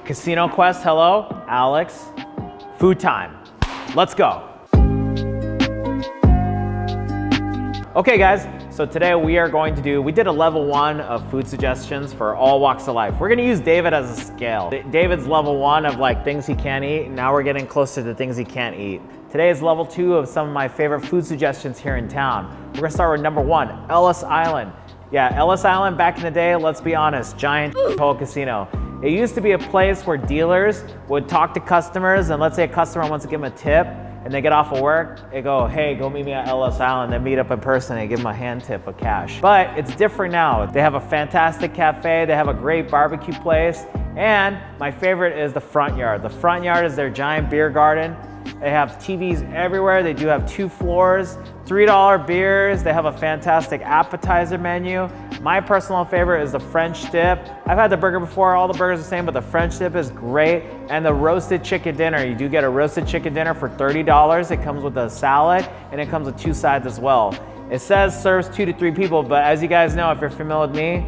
Casino Quest, hello, Alex. Food time, let's go. Okay guys, so today we did a level 1 of food suggestions for all walks of life. We're gonna use David as a scale. David's level 1 of like things he can't eat, and now we're getting closer to things he can't eat. Today is level 2 of some of my favorite food suggestions here in town. We're gonna start with number 1, Ellis Island. Yeah, Ellis Island back in the day, let's be honest, giant whole casino. It used to be a place where dealers would talk to customers, and let's say a customer wants to give them a tip, and they get off of work, they go, hey, go meet me at Ellis Island. They meet up in person and give them a hand tip of cash. But it's different now. They have a fantastic cafe, they have a great barbecue place, and my favorite is the front yard. The front yard is their giant beer garden. They have TVs everywhere. They do have 2 floors, $3 beers. They have a fantastic appetizer menu. My personal favorite is the French dip. I've had the burger before, all the burgers are the same, but the French dip is great. And the roasted chicken dinner. You do get a roasted chicken dinner for $30. It comes with a salad and it comes with 2 sides as well. It says serves 2 to 3 people, but as you guys know, if you're familiar with me,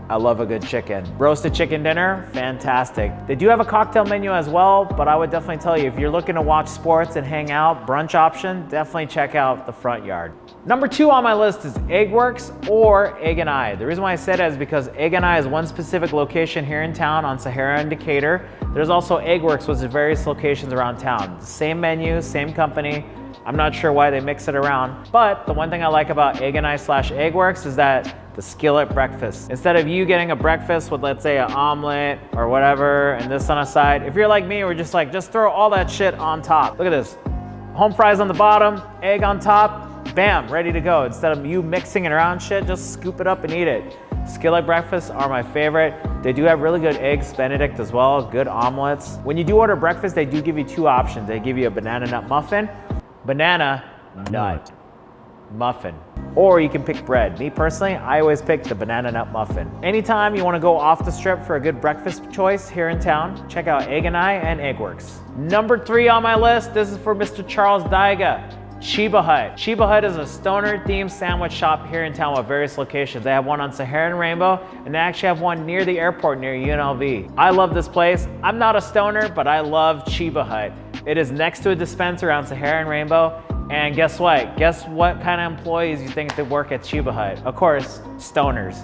I love a good chicken. Roasted chicken dinner, fantastic. They do have a cocktail menu as well, but I would definitely tell you, if you're looking to watch sports and hang out, brunch option, definitely check out the front yard. Number 2 on my list is Egg Works or Egg and I. The reason why I said that is because Egg and I is one specific location here in town on Sahara and Decatur. There's also Egg Works, which is various locations around town. Same menu, same company. I'm not sure why they mix it around, but the one thing I like about Egg and I / Egg Works is that the skillet breakfast. Instead of you getting a breakfast with, let's say, an omelet or whatever, and this on a side, if you're like me, we're just like, just throw all that shit on top. Look at this. Home fries on the bottom, egg on top, bam, ready to go. Instead of you mixing it around shit, just scoop it up and eat it. Skillet breakfasts are my favorite. They do have really good eggs Benedict as well, good omelets. When you do order breakfast, they do give you 2 options. They give you a banana nut muffin, banana nut muffin, or you can pick bread. Me personally, I always pick the banana nut muffin. Anytime you want to go off the strip for a good breakfast choice here in town, check out Egg and I and Egg Works. Number 3 on my list, this is for Mr. Charles Daiga. Chiba Hut. Chiba Hut is a stoner-themed sandwich shop here in town with various locations. They have one on Sahara and Rainbow, and they actually have one near the airport near UNLV. I love this place. I'm not a stoner, but I love Chiba Hut. It is next to a dispenser on Sahara and Rainbow. And guess what? Guess what kind of employees you think that work at Chiba Hut? Of course, stoners.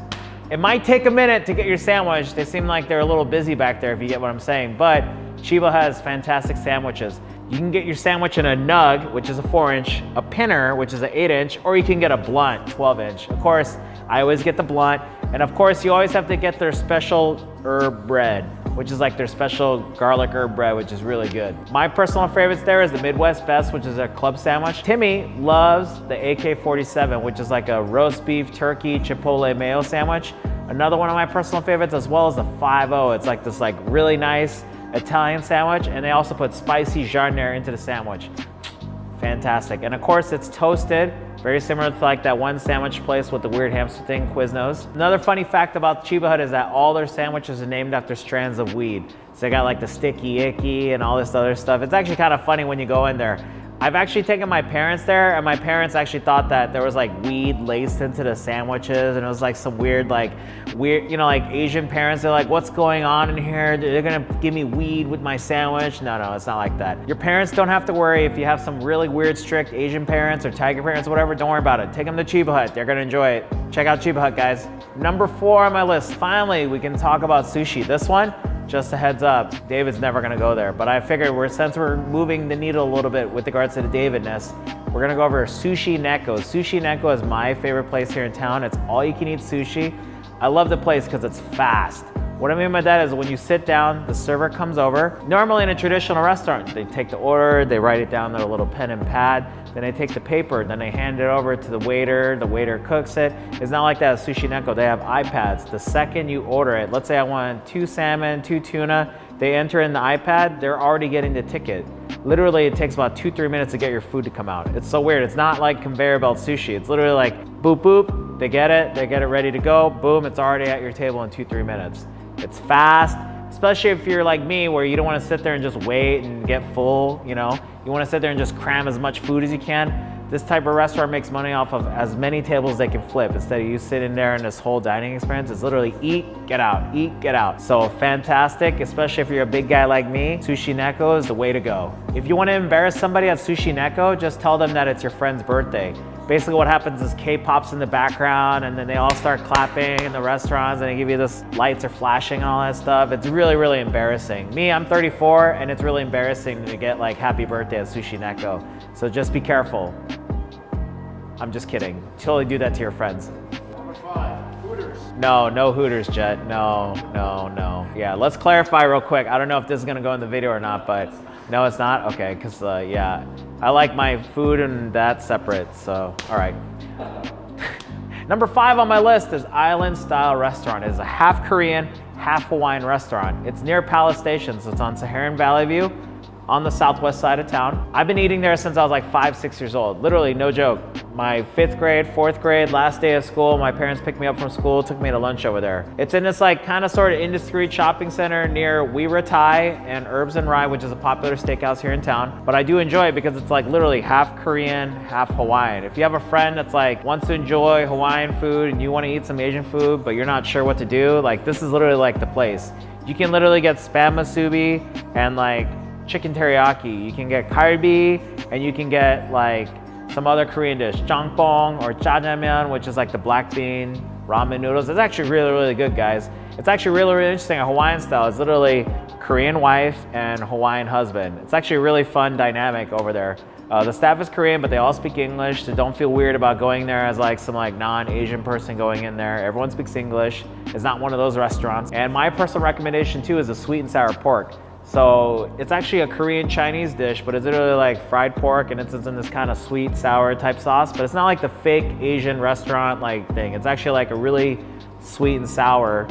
It might take a minute to get your sandwich. They seem like they're a little busy back there, if you get what I'm saying, but Chiba has fantastic sandwiches. You can get your sandwich in a nug, which is a 4-inch, a pinner, which is an 8-inch, or you can get a blunt, 12-inch. Of course, I always get the blunt, and of course, you always have to get their special herb bread, which is like their special garlic herb bread, which is really good. My personal favorites there is the Midwest Best, which is a club sandwich. Timmy loves the AK-47, which is like a roast beef, turkey, chipotle mayo sandwich. Another one of my personal favorites, as well as the 5-0. It's like this like really nice Italian sandwich, and they also put spicy jardiniere into the sandwich. Fantastic. And of course, it's toasted, very similar to like that one sandwich place with the weird hamster thing, Quiznos. Another funny fact about Chiba Hut is that all their sandwiches are named after strands of weed. So they got like the sticky icky and all this other stuff. It's actually kind of funny when you go in there. I've actually taken my parents there, and my parents actually thought that there was like weed laced into the sandwiches, and it was like some weird, you know, like Asian parents, they're like, what's going on in here? They're gonna give me weed with my sandwich. No, it's not like that. Your parents don't have to worry if you have some really weird, strict Asian parents or tiger parents, whatever, don't worry about it. Take them to Chiba Hut, they're gonna enjoy it. Check out Chiba Hut, guys. Number 4 on my list, finally, we can talk about sushi. This one, just a heads up, David's never gonna go there, but I figured since we're moving the needle a little bit with regards to the Davidness, we're gonna go over Sushi Neko. Sushi Neko is my favorite place here in town. It's all you can eat sushi. I love the place because it's fast. What I mean by that is when you sit down, the server comes over. Normally in a traditional restaurant, they take the order, they write it down on a little pen and pad, then they take the paper, then they hand it over to the waiter cooks it. It's not like that at Sushi Neko. They have iPads. The second you order it, let's say I want 2 salmon, 2 tuna, they enter in the iPad, they're already getting the ticket. Literally, it takes about 2-3 minutes to get your food to come out. It's so weird. It's not like conveyor belt sushi. It's literally like boop, boop, they get it ready to go, boom, it's already at your table in 2-3 minutes. It's fast, especially if you're like me, where you don't want to sit there and just wait and get full, you know? You want to sit there and just cram as much food as you can. This type of restaurant makes money off of as many tables they can flip. Instead of you sitting there in this whole dining experience, it's literally eat, get out, eat, get out. So fantastic, especially if you're a big guy like me, Sushi Neko is the way to go. If you want to embarrass somebody at Sushi Neko, just tell them that it's your friend's birthday. Basically what happens is K-pop's in the background and then they all start clapping in the restaurants and they give you this lights are flashing and all that stuff. It's really, really embarrassing. Me, I'm 34 and it's really embarrassing to get like happy birthday at Sushi Neko. So just be careful. I'm just kidding. Totally do that to your friends. Number 5, Hooters. No, no Hooters, Jet. No. Yeah, let's clarify real quick. I don't know if this is gonna go in the video or not, but no, it's not? Okay, because yeah, I like my food and that separate, so, all right. Number 5 on my list is Island Style Restaurant. It's a half Korean, half Hawaiian restaurant. It's near Palace Station, so it's on Saharan Valley View on the southwest side of town. I've been eating there since I was like 5, 6 years old. Literally, no joke. My 5th grade, 4th grade, last day of school, my parents picked me up from school, took me to lunch over there. It's in this like kind of sort of indiscreet shopping center near Wira Thai and Herbs and Rye, which is a popular steakhouse here in town. But I do enjoy it because it's like literally half Korean, half Hawaiian. If you have a friend that's like wants to enjoy Hawaiian food and you want to eat some Asian food, but you're not sure what to do, like this is literally like the place. You can literally get spam musubi and like chicken teriyaki. You can get kalbi and you can get like some other Korean dish, jangpong or jjajangmyeon, which is like the black bean ramen noodles. It's actually really, really good, guys. It's actually really, really interesting. A Hawaiian style is literally Korean wife and Hawaiian husband. It's actually a really fun dynamic over there. The staff is Korean, but they all speak English, so don't feel weird about going there as like some like non-Asian person going in there. Everyone speaks English. It's not one of those restaurants. And my personal recommendation too is a sweet and sour pork. So it's actually a Korean Chinese dish, but it's literally like fried pork and it's in this kind of sweet, sour type sauce, but it's not like the fake Asian restaurant like thing. It's actually like a really sweet and sour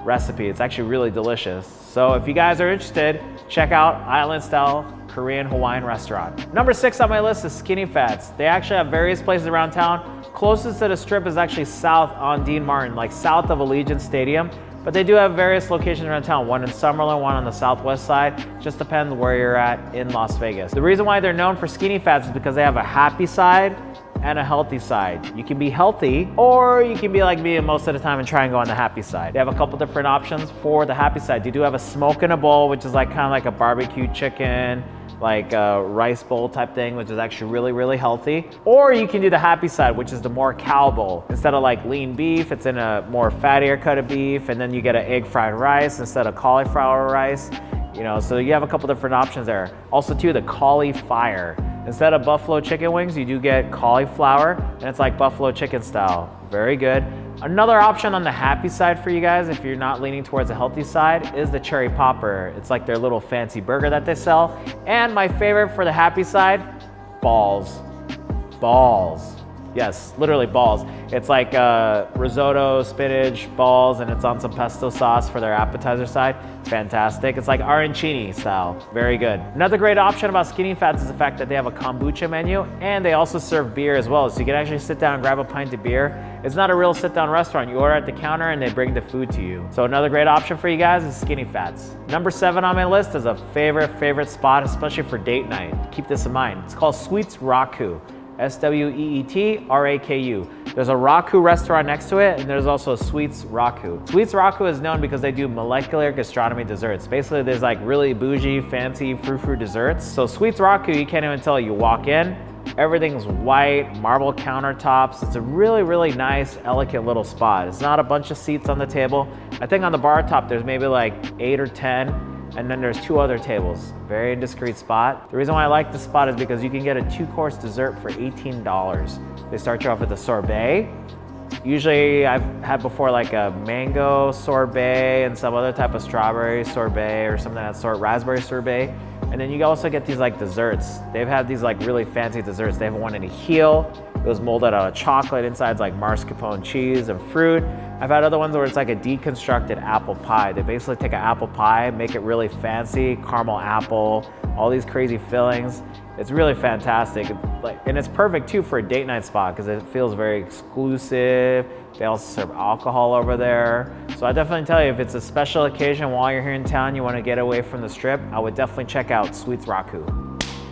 recipe. It's actually really delicious. So if you guys are interested, check out Island Style Korean Hawaiian restaurant. Number 6 on my list is Skinny Fats. They actually have various places around town. Closest to the strip is actually south on Dean Martin, like south of Allegiant Stadium. But they do have various locations around town, one in Summerlin, one on the southwest side. Just depends where you're at in Las Vegas. The reason why they're known for Skinny Fats is because they have a happy side and a healthy side. You can be healthy, or you can be like me most of the time and try and go on the happy side. They have a couple different options for the happy side. They do have a smoke in a bowl, which is like kind of like a barbecue chicken, like a rice bowl type thing, which is actually really, really healthy. Or you can do the happy side, which is the more cow bowl. Instead of like lean beef, it's in a more fattier cut of beef, and then you get an egg fried rice instead of cauliflower rice. You know, so you have a couple different options there. Also too, the caulifire. Instead of buffalo chicken wings, you do get cauliflower, and it's like buffalo chicken style. Very good. Another option on the happy side for you guys, if you're not leaning towards the healthy side, is the cherry popper. It's like their little fancy burger that they sell. And my favorite for the happy side, balls. Balls. Yes, literally balls. It's like risotto, spinach, balls, and it's on some pesto sauce for their appetizer side. Fantastic. It's like arancini style. Very good. Another great option about Skinny Fats is the fact that they have a kombucha menu, and they also serve beer as well. So you can actually sit down and grab a pint of beer. It's not a real sit-down restaurant. You order at the counter and they bring the food to you. So another great option for you guys is Skinny Fats. Number 7 on my list is a favorite spot, especially for date night. Keep this in mind. It's called Sweets Raku. S-W-E-E-T-R-A-K-U. There's a Raku restaurant next to it, and there's also Sweets Raku. Sweets Raku is known because they do molecular gastronomy desserts. Basically, there's like really bougie, fancy frou-frou desserts. So Sweets Raku, you can't even tell. You walk in, everything's white, marble countertops. It's a really, really nice, elegant little spot. It's not a bunch of seats on the table. I think on the bar top, there's maybe like 8 or 10. And then there's 2 other tables. Very discreet spot. The reason why I like this spot is because you can get a 2-course dessert for $18. They start you off with a sorbet. Usually I've had before like a mango sorbet and some other type of strawberry sorbet or something of that sort, raspberry sorbet. And then you also get these like desserts. They've had these like really fancy desserts. They have one in a heel. It was molded out of chocolate. Inside's like mascarpone cheese and fruit. I've had other ones where it's like a deconstructed apple pie. They basically take an apple pie, make it really fancy, caramel apple, all these crazy fillings. It's really fantastic. And it's perfect too for a date night spot because it feels very exclusive. They also serve alcohol over there. So I definitely tell you, if it's a special occasion while you're here in town, you want to get away from the strip, I would definitely check out Sweets Raku.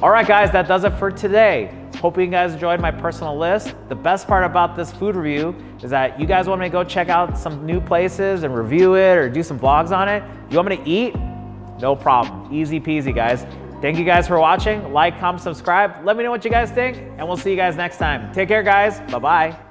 All right, guys, that does it for today. Hope you guys enjoyed my personal list. The best part about this food review is that you guys want me to go check out some new places and review it or do some vlogs on it. You want me to eat? No problem. Easy peasy, guys. Thank you guys for watching. Like, comment, subscribe. Let me know what you guys think, and we'll see you guys next time. Take care, guys. Bye-bye.